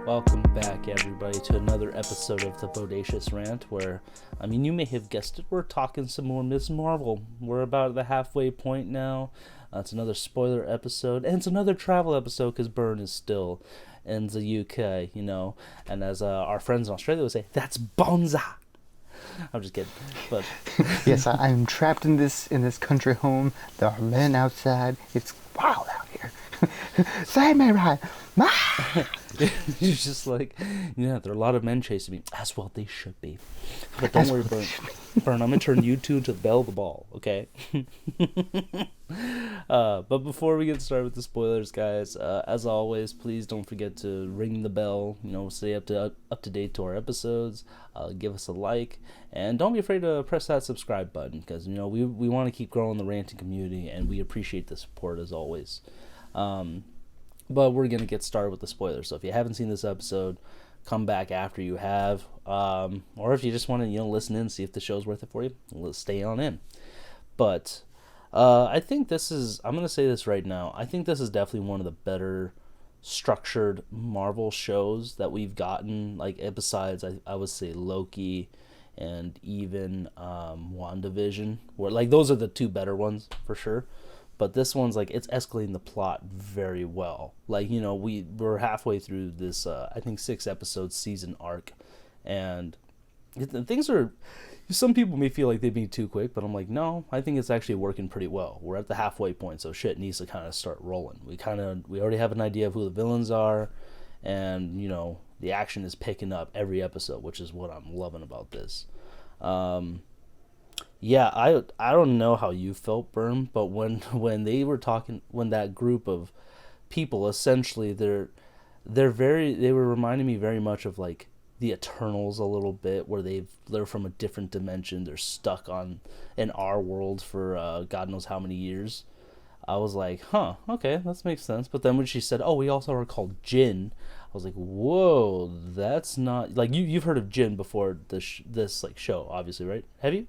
Welcome back, everybody, to another episode of the Bodacious Rant, where, you may have guessed it, we're talking some more Ms. Marvel. We're about at the halfway point now. It's another spoiler episode, and it's another travel episode, because Byrne is still in the UK, and as our friends in Australia would say, that's bonza! I'm just kidding, but... Yes, I'm trapped in this country home. There are men outside. It's wild out here. Save me, right? You're just like, yeah, there are a lot of men chasing me. As well they should be. But don't worry, Byrne, I'm going to turn you two into the belle of the ball, okay? But before we get started with the spoilers, guys, as always, please don't forget to ring the bell, stay up to date to our episodes, give us a like, and don't be afraid to press that subscribe button, because, we want to keep growing the ranting community, and we appreciate the support as always. But we're going to get started with the spoilers. So if you haven't seen this episode, come back after you have. Or if you just want to, listen in and see if the show's worth it for you, let's stay on in. But I think this is, I'm going to say this right now, I think this is definitely one of the better structured Marvel shows that we've gotten, besides, I would say, Loki and even WandaVision. Where, those are the two better ones, for sure. But this one's it's escalating the plot very well. We're halfway through this, I think 6 episode season arc, and things are. Some people may feel like they've been too quick, but I'm like, no, I think it's actually working pretty well. We're at the halfway point, so shit needs to kind of start rolling. We already have an idea of who the villains are, and the action is picking up every episode, which is what I'm loving about this. Yeah, I don't know how you felt, Byrne, but when they were talking, when that group of people, essentially, they were reminding me very much of the Eternals a little bit, where they're from a different dimension, they're stuck in our world for God knows how many years. I was like, huh, okay, that makes sense. But then when she said, oh, we also are called Jinn, I was like, whoa, that's not you've heard of Jinn before this show, obviously, right? Have you?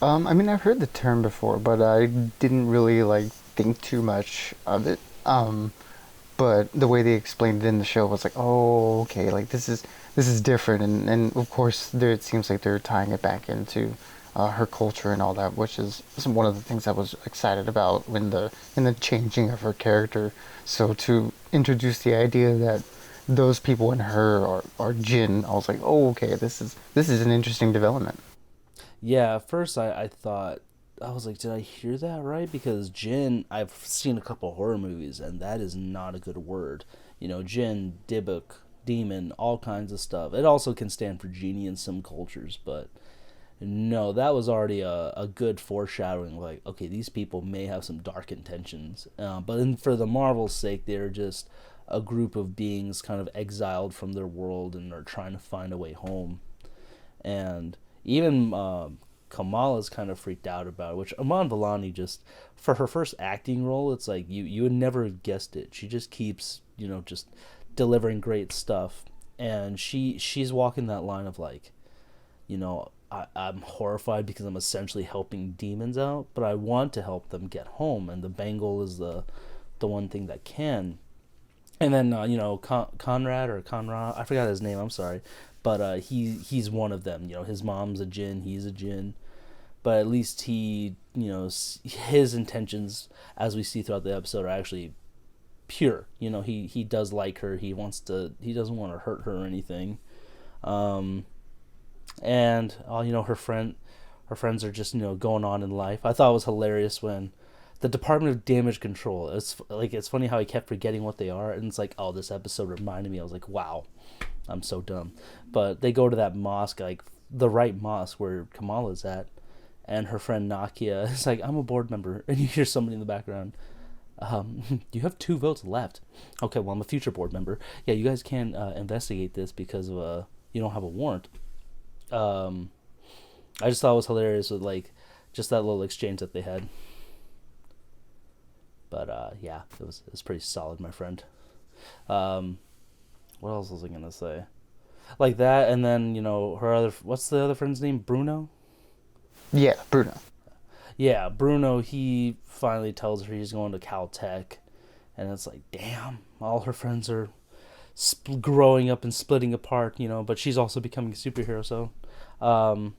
I've heard the term before, but I didn't really think too much of it. But the way they explained it in the show was like, oh, okay, this is different, and of course it seems like they're tying it back into her culture and all that, which is one of the things I was excited about in the changing of her character. So to introduce the idea that those people in her are Jinn, I was like, oh, okay, this is an interesting development. Yeah, at first I thought, I was like, did I hear that right? Because Jinn, I've seen a couple horror movies, and that is not a good word. Jinn, Dybbuk, demon, all kinds of stuff. It also can stand for genie in some cultures, but no, that was already a good foreshadowing. Okay, these people may have some dark intentions. But for the Marvel's sake, they're just a group of beings kind of exiled from their world and are trying to find a way home. And even Kamala's kind of freaked out about it, which Iman Vellani, just for her first acting role, it's you would never have guessed it. She just keeps just delivering great stuff, and she's walking that line of I'm horrified because I'm essentially helping demons out, but I want to help them get home, and the bangle is the one thing that can. And then Conrad, I forgot his name, I'm sorry. But he's one of them. His mom's a Jinn, he's a Jinn. But at least his intentions, as we see throughout the episode, are actually pure. He does like her. He doesn't want to hurt her or anything. And her friends are just going on in life. I thought it was hilarious when the Department of Damage Control. It's funny how he kept forgetting what they are, and it's oh, this episode reminded me. I was like, wow. I'm so dumb. But they go to that mosque, the right mosque where Kamala's at, and her friend Nakia is I'm a board member, and you hear somebody in the background, you have 2 votes left. Okay, well, I'm a future board member. Yeah, you guys can't investigate this because of you don't have a warrant. I just thought it was hilarious with just that little exchange that they had. But yeah, it was pretty solid, my friend. What else was I gonna say? That, and then what's the other friend's name? Bruno. Yeah, Bruno. Yeah, Bruno. He finally tells her he's going to Caltech, and it's damn, all her friends are growing up and splitting apart, but she's also becoming a superhero. So, um,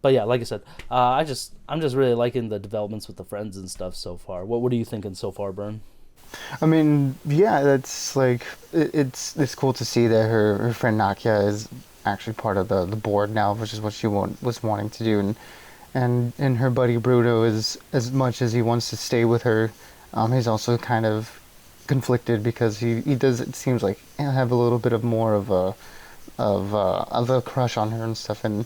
but yeah, like I said, I'm just really liking the developments with the friends and stuff so far. What are you thinking so far, Bern? I mean, yeah, that's like it's cool to see that her friend Nakia is actually part of the board now, which is what she was wanting to do, and her buddy Bruno is, as much as he wants to stay with her, he's also kind of conflicted because he does, it seems like, have a little bit of more of a crush on her and stuff, and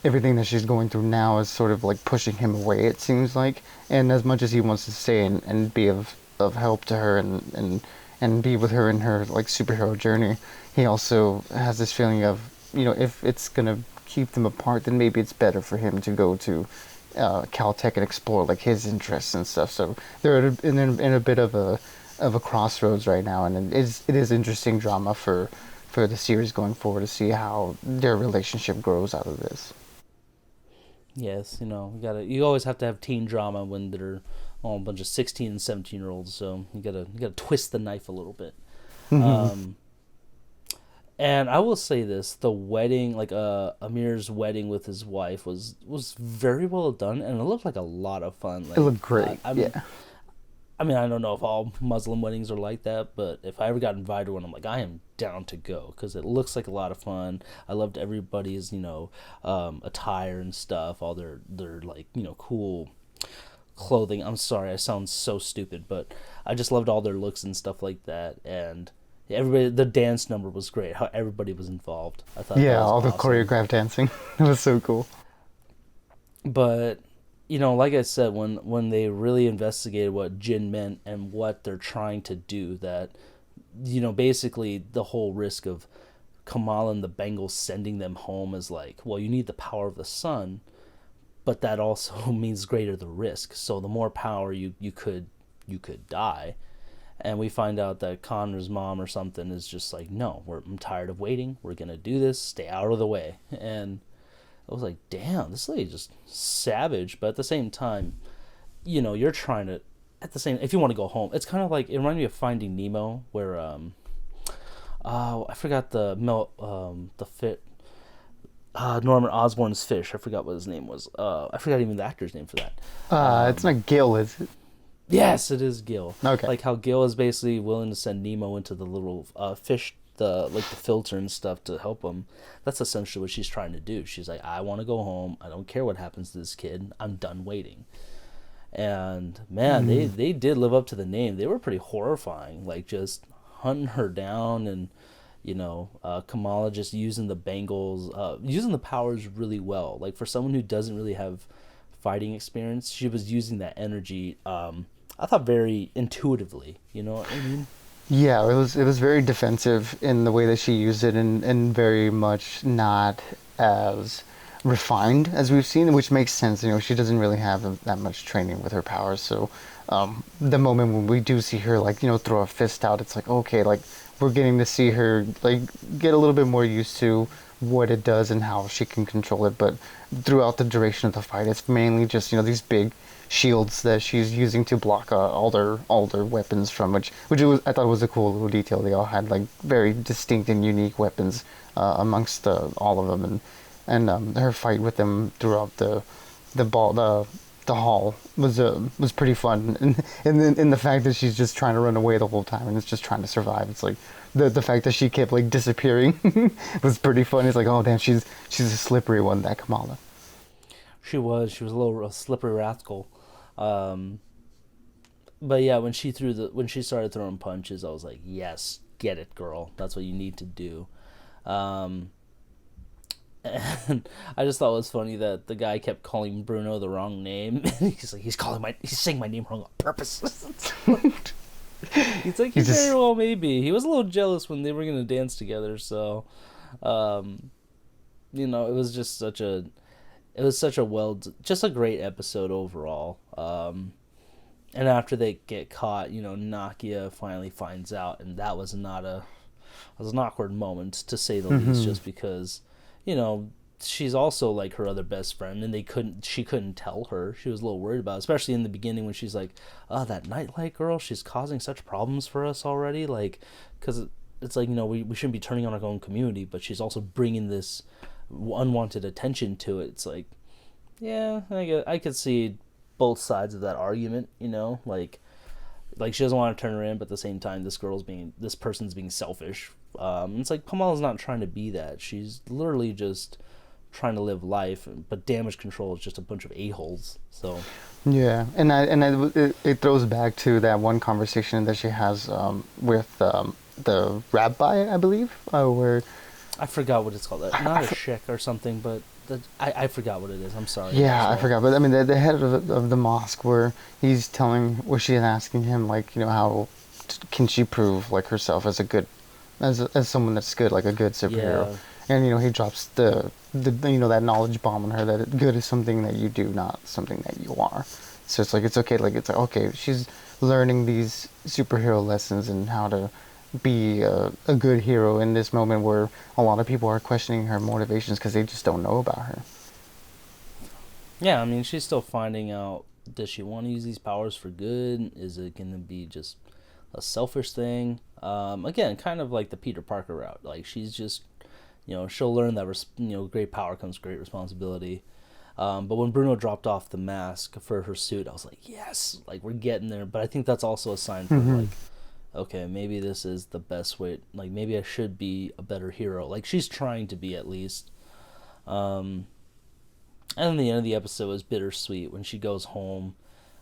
everything that she's going through now is sort of like pushing him away, it seems like. And as much as he wants to stay and be of help to her and be with her in her like superhero journey, he also has this feeling of, if it's gonna keep them apart, then maybe it's better for him to go to Caltech and explore like his interests and stuff. So they're in a bit of a crossroads right now, and it is interesting drama for the series going forward to see how their relationship grows out of this. Yes, you always have to have teen drama when they're all a bunch of 16 and 17-year olds. So you gotta twist the knife a little bit. Um, and I will say this: the wedding, like Amir's wedding with his wife, was very well done, and it looked like a lot of fun. It Like looked great, yeah. I mean, I don't know if all Muslim weddings are like that, but if I ever got invited to one, I'm like, I am down to go because it looks like a lot of fun. I loved everybody's, attire and stuff, all their like, cool clothing. I'm sorry, I sound so stupid, but I just loved all their looks and stuff like that. And everybody, the dance number was great. How everybody was involved. I thought that Yeah, was all the awesome. choreographed dancing. It was so cool. But like I said, when they really investigated what Jin meant and what they're trying to do, that basically the whole risk of Kamala and the Bengals sending them home is like, well, you need the power of the sun, but that also means greater the risk. So the more power you could die. And we find out that Connor's mom or something is just like, no, I'm tired of waiting. We're gonna do this. Stay out of the way. And I was like, damn, this lady just savage. But at the same time, you're trying to. At the same, if you want to go home, it's kind of like, it reminded me of Finding Nemo, where I forgot the fit. Norman Osborn's fish. I forgot what his name was. I forgot even the actor's name for that. It's not Gil, is it? Yes, it is Gil. Okay. Like how Gil is basically willing to send Nemo into the little fish, the filter and stuff to help him. That's essentially what she's trying to do. She's like, I want to go home. I don't care what happens to this kid. I'm done waiting. And man, they did live up to the name. They were pretty horrifying. Like just hunting her down, and Kamala just using the bangles, using the powers really well. Like for someone who doesn't really have fighting experience, she was using that energy. I thought very intuitively. You know what I mean? Yeah, it was very defensive in the way that she used it, and very much not as refined as we've seen, which makes sense. She doesn't really have that much training with her powers, so the moment when we do see her, like, throw a fist out, it's like, okay, like, we're getting to see her, like, get a little bit more used to what it does and how she can control it. But throughout the duration of the fight, it's mainly just, these big shields that she's using to block all their weapons from, which I thought was a cool little detail. They all had like very distinct and unique weapons amongst all of them, and her fight with them throughout the hall was pretty fun, and the fact that she's just trying to run away the whole time and it's just trying to survive. It's like the fact that she kept like disappearing was pretty fun. It's like, oh damn, she's a slippery one, that Kamala. She was a little slippery rascal. Um, but yeah, when she started throwing punches, I was like, yes, get it, girl. That's what you need to do. Um, and I just thought it was funny that the guy kept calling Bruno the wrong name. He's like, he's saying my name wrong on purpose. He's like, he He's very just well maybe. He was a little jealous when they were gonna dance together. So, um, it was just just a great episode overall. And after they get caught, Nakia finally finds out, and that was an awkward moment to say the least, just because, she's also like her other best friend, and she couldn't tell her. She was a little worried about it, especially in the beginning when she's like, oh, that nightlight girl, she's causing such problems for us already, like, because it's like, we shouldn't be turning on our own community, but she's also bringing this unwanted attention to it. It's like, yeah, I could see both sides of that argument, like she doesn't want to turn her in, but at the same time, this person's being selfish. It's like Kamala's not trying to be that. She's literally just trying to live life, but damage control is just a bunch of a-holes. So Yeah, it throws back to that one conversation that she has with the rabbi, I believe, where I forgot what it's called. Not a sheikh or something, but I forgot what it is. I'm sorry. yeah, I forgot, but I mean the head of the mosque, where she's asking him, like, how can she prove like herself as a good, as someone that's good, like a good superhero. Yeah. And he drops the that knowledge bomb on her, that good is something that you do, not something that you are. So it's like, it's like okay, she's learning these superhero lessons and how to be a good hero in this moment where a lot of people are questioning her motivations because they just don't know about her. Yeah, I mean, she's still finding out, does she want to use these powers for good? Is it going to be just a selfish thing? Again, kind of like the Peter Parker route. Like, she's just, she'll learn that, great power comes great responsibility. But when Bruno dropped off the mask for her suit, I was like, yes, like, we're getting there. But I think that's also a sign for, like, okay, maybe this is the best way. Like, maybe I should be a better hero. Like, she's trying to be, at least. And then the end of the episode is bittersweet when she goes home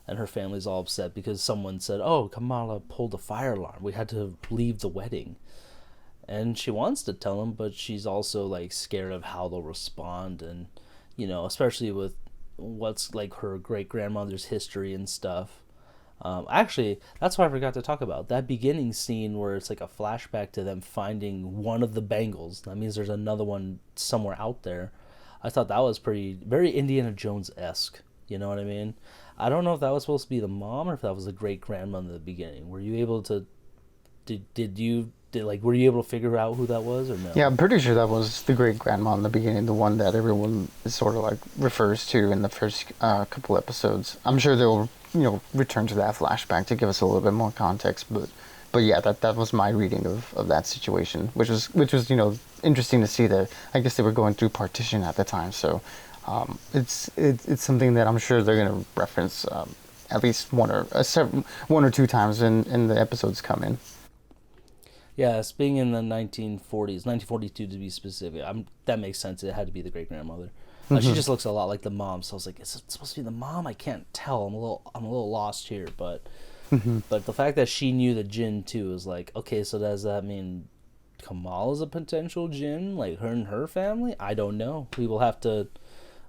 and her family's all upset because someone said, oh, Kamala pulled a fire alarm. We had to leave the wedding. And she wants to tell them, but she's also, like, scared of how they'll respond. And, especially with what's, like, her great-grandmother's history and stuff. Actually, that's what I forgot to talk about. That beginning scene where it's like a flashback to them finding one of the bangles. That means there's another one somewhere out there. I thought that was very Indiana Jones-esque. You know what I mean? I don't know if that was supposed to be the mom or if that was the great-grandmother in the beginning. Were you able to... were you able to figure out who that was or no? Yeah, I'm pretty sure that was the great grandma in the beginning, the one that everyone sort of like refers to in the first couple episodes. I'm sure they'll return to that flashback to give us a little bit more context, but yeah, that was my reading of that situation, which was interesting to see that. I guess they were going through partition at the time, so it's something that I'm sure they're going to reference at least one or two times in the episodes coming. Yes, being in the 1940s, 1942 to be specific, that makes sense. It had to be the great grandmother. She just looks a lot like the mom, so I was like, is it supposed to be the mom? I can't tell. I'm a little lost here, but the fact that she knew the Jinn too is like, okay, so does that mean Kamala's a potential Jinn, like her and her family? I don't know. We will have to.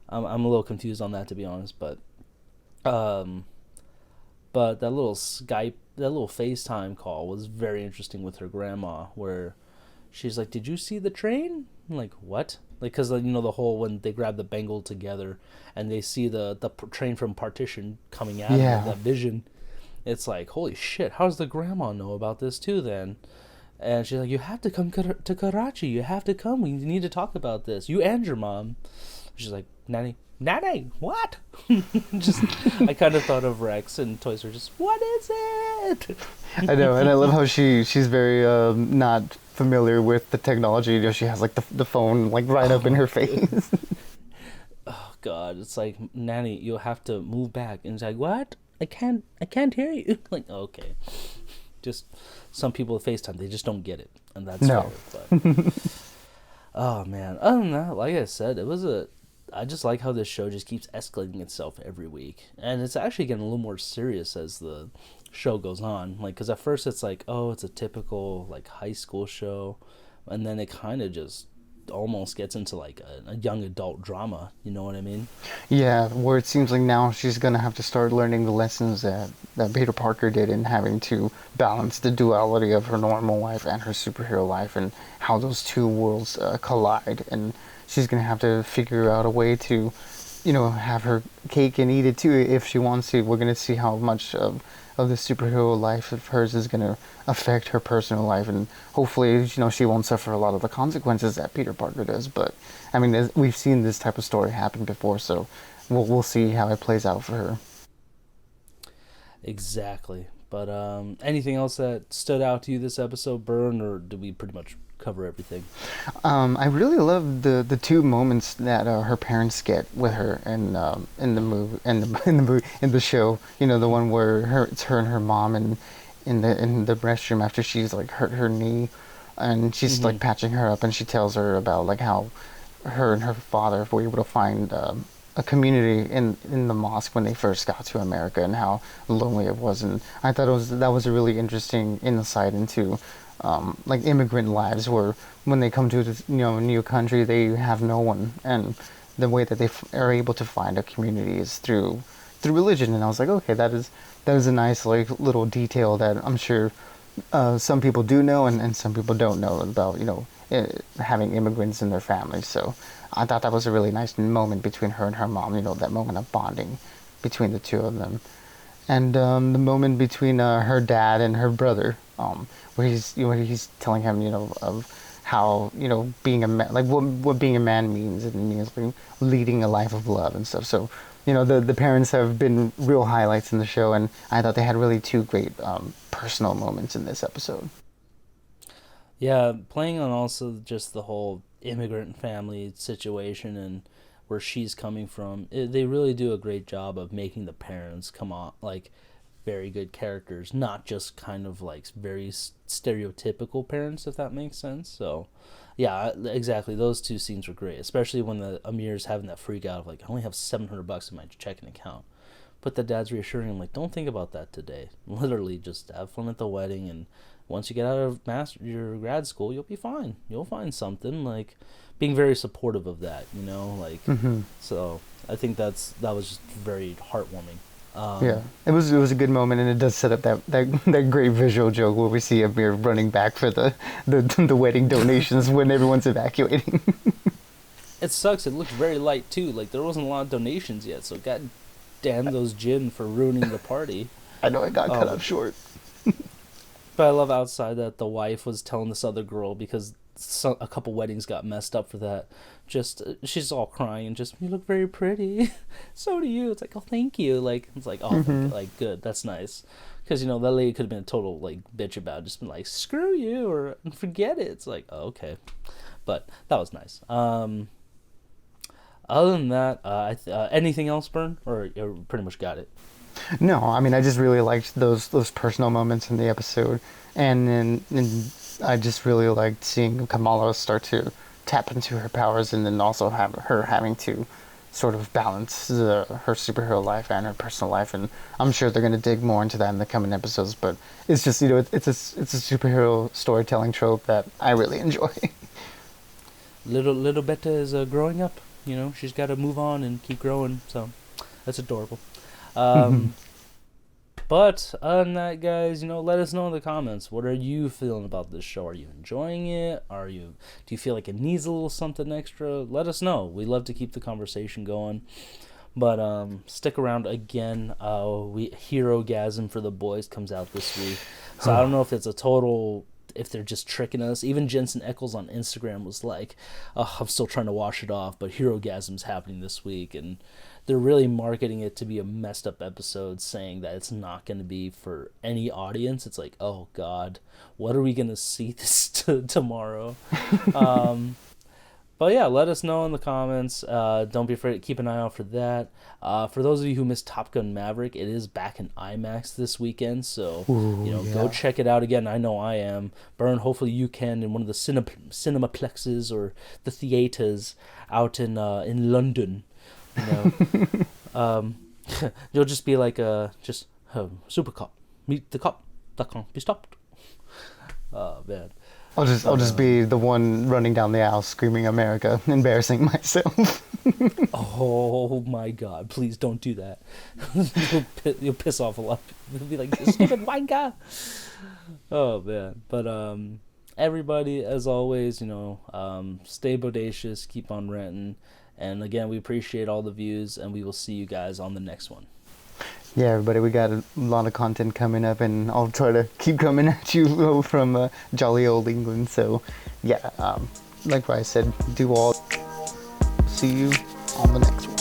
I'm a little confused on that, to be honest, but that little FaceTime call was very interesting with her grandma, where she's like, did you see the train? I'm like, what? Like, because, the whole, when they grab the bangle together and they see the train from partition coming out of that vision, it's like, holy shit, how does the grandma know about this too then? And she's like, you have to come to Karachi. You have to come. We need to talk about this. You and your mom. She's like, Nanny, what? I kind of thought of Rex and Toy Story. Just, what is it? I know, and I love how she's very not familiar with the technology. She has like the phone like right up in her face. Oh God, it's like, Nanny, you'll have to move back. And it's like, what? I can't hear you. Like, okay, just some people with FaceTime, they just don't get it, and that's no. Fair, but oh man, other than that, like I said, I just like how this show just keeps escalating itself every week. And it's actually getting a little more serious as the show goes on. Like, because at first it's like, oh, it's a typical, like, high school show. And then it kind of just almost gets into, like, a young adult drama. You know what I mean? Yeah, where it seems like now she's going to have to start learning the lessons that Peter Parker did in having to balance the duality of her normal life and her superhero life and how those two worlds collide. And she's going to have to figure out a way to, have her cake and eat it too if she wants to. We're going to see how much of the superhero life of hers is going to affect her personal life. And hopefully, she won't suffer a lot of the consequences that Peter Parker does. But, I mean, we've seen this type of story happen before, so we'll see how it plays out for her. Exactly. But anything else that stood out to you this episode, Burn, or did we pretty much cover everything? I really love the two moments that her parents get with her in the movie in the show. You know, the one where it's her and her mom in the restroom after she's like hurt her knee, and she's like patching her up, and she tells her about like how her and her father were able to find a community in the mosque when they first got to America, and how lonely it was. And I thought that was a really interesting insight into like immigrant lives, where when they come to a new country, they have no one, and the way that they are able to find a community is through religion. And I was like, okay, that is a nice like little detail that I'm sure some people do know, and some people don't know about, having immigrants in their families. So I thought that was a really nice moment between her and her mom, that moment of bonding between the two of them. And the moment between her dad and her brother, where he's telling him, of how, being a man, like what being a man means. And it means like leading a life of love and stuff. So, the parents have been real highlights in the show, and I thought they had really two great personal moments in this episode. Yeah, playing on also just the whole immigrant family situation and where she's coming from, they really do a great job of making the parents come on like very good characters, not just kind of like very stereotypical parents, if that makes sense. So yeah, exactly, those two scenes were great, especially when the Amir's having that freak out of like, I only have $700 in my checking account, but the dad's reassuring him like, don't think about that today, literally just have fun at the wedding, and once you get out of your grad school, you'll be fine, you'll find something, like being very supportive of that, like so I think that was just very heartwarming. Yeah, it was a good moment, and it does set up that great visual joke where we see Amir running back for the wedding donations when everyone's evacuating. It sucks. It looked very light too. Like there wasn't a lot of donations yet, so god damn those gin for ruining the party. I know it got cut off short. But I love outside that the wife was telling this other girl, because a couple weddings got messed up for that. Just she's all crying and just, you look very pretty. So do you. It's like, oh, thank you. Like it's like, oh, like good. That's nice. Because that lady could have been a total like bitch about it, just been like, screw you or forget it. It's like, oh, okay. But that was nice. Other than that, anything else, Bern, or you pretty much got it? No, I mean, I just really liked those personal moments in the episode, and I just really liked seeing Kamala start to tap into her powers, and then also have her having to sort of balance her superhero life and her personal life. And I'm sure they're going to dig more into that in the coming episodes. But it's just it's a superhero storytelling trope that I really enjoy. Little Betta is growing up. She's got to move on and keep growing. So that's adorable. But other than that, guys, let us know in the comments. What are you feeling about this show? Are you enjoying it? Do you feel like it needs a little something extra? Let us know. We love to keep the conversation going. But stick around again. Hero-gasm for the boys comes out this week. So I don't know if it's if they're just tricking us. Even Jensen Ackles on Instagram was like, oh, I'm still trying to wash it off, but Hero-gasm's happening this week, and they're really marketing it to be a messed up episode, saying that it's not going to be for any audience. It's like, oh god, what are we going to see this tomorrow? But yeah, let us know in the comments. Don't be afraid to keep an eye out for that. For those of you who missed Top Gun Maverick, it is back in IMAX this weekend, so go check it out again. I know I am. Burn, hopefully you can in one of the cinemaplexes or the theaters out in London. You'll just be like super cop. Meet the cop that can't be stopped. Oh man. I'll just be the one running down the aisle screaming America, embarrassing myself. Oh my god, please don't do that. You'll piss off a lot of people. They'll be like, you stupid wanker. Oh man. But everybody, as always, stay bodacious, keep on ranting. And again, we appreciate all the views, and we will see you guys on the next one. Yeah, everybody, we got a lot of content coming up, and I'll try to keep coming at you from jolly old England. So, yeah, like I said, do all. See you on the next one.